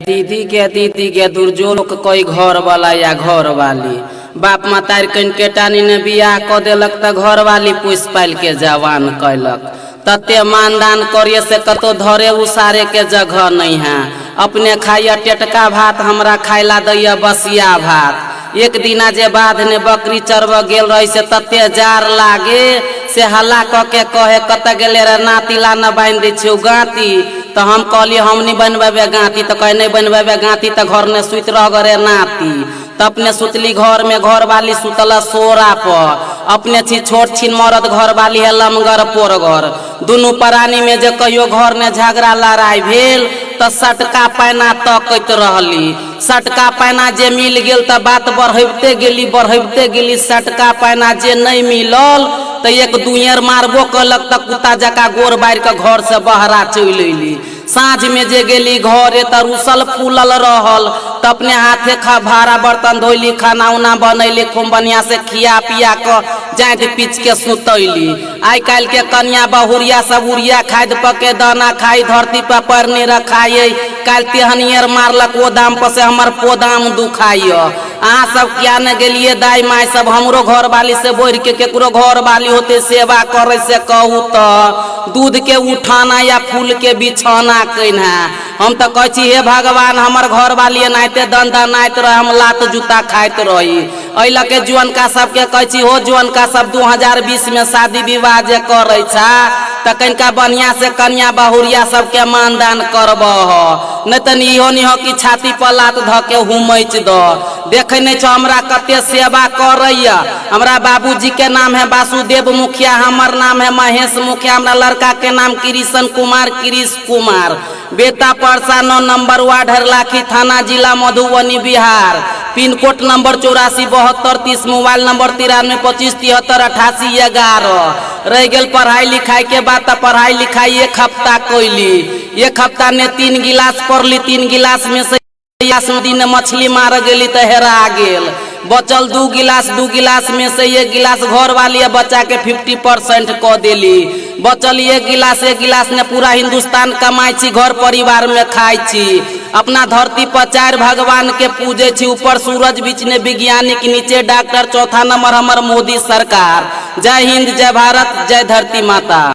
दीदी के दुर्जोग कोई घर वाला या घर वाली बाप मतार कन के टानी ने बियाह क देलक त घर वाली पुष पाल के जवान कैलक। तते मानदान करिए से कतो धरे उसारे के जगह नहीं है। अपने खाइया टेटका भात हमरा खाइला दैया बसिया भात। एक दिना जे बाध ने बकरी चरव गेल रही से तते जार लागे से हल्ला क के कहे कत गेले रे नाती ला न बांध दे छियो गाती। तो हम कहलिए हम नहीं बनबे गाती। तो कहे नहीं बनबे गाती तो घर में सुत रह गए नाती। तो अपने सुतली घर में घर वाली सुतल सोरा पर। अपने छी छोट छीन मरद घर वाली है लमगर पोरगर। दुनू प्राणी में जे कहियो घर में झगड़ा लड़ाई भेल तो सटका पैना तकत रहली। सटका पैना जे मिल गेल तो बात बढ़ते गेली सटका पैना जे नहीं मिलल तो एक दुनियर मारबो कलक तो कुत्ता जका गोर बार के घर से बहरा चल अली। साँझ में जे गेली घरे तो रुसल फूलल रहल तो अपने हाथे खा भारा बर्तन धोली खाना उना बनैली खूब बढ़िया से खिया पिया क जाइत पीच के सुतैली। आई काल के कन्या बहुरिया सब उड़िया खाद पके दाना खाई धरती पर पैर नहीं रखाई। काल तेहनियर मारलक वो दाम पर से हमर पोदाम दुखाई। अहाँ सब क्या न गेलिए दाई माई सब हमरो घर वाली से बोर के केकरो घर वाली होते सेवा करे से कहू तो दूध के उठाना या फूल के बिछाना कहना। हम तो कह हे भगवान हमर घर वाली नाते दंदा नात रहे हम लात जूता खाइत रही। अल के जुअन का सबके कह हो जुअन का सब 2020 में शादी विवाह जे करे तो कनिका बढ़िया से कन्या बहुरिया सबके मानदान करब नहीं तो इहो नहीं हो कि छाती पर लात ध के हुमच द। देखे नहीं छो हमरा कते सेवा करैया। हमरा बाबूजी के नाम है वासुदेव मुखिया हमर नाम है महेश मुखिया। हमरा लड़का के नाम कृष्ण कुमार बेटा परसा 9 नंबर वार्ड हरलाखी थाना जिला Madhubani Bihar. Pin code number 847230 mobile number 9325738811। रह गल पढ़ाई लिखाई के बाद तो पढ़ाई लिखाई एक हफ्ता कैली। एक हफ्ता ने 3 गिलास पढ़ली 3 गिलास में से दिन मछली मार गेली तो हेरा गेल। बचल 2 गिलास में से 1 गिलास घर वाली बच्चा के 50% क देली। बचल 1 गिलास ने पूरा हिंदुस्तान कमाई छी घर परिवार में खाई छी। अपना धरती पर 4 भगवान के पूजे छी। ऊपर सूरज बीच ने वैज्ञानिक नीचे डॉक्टर चौथा नंबर हमर मोदी सरकार। जय हिंद जय भारत जय धरती माता।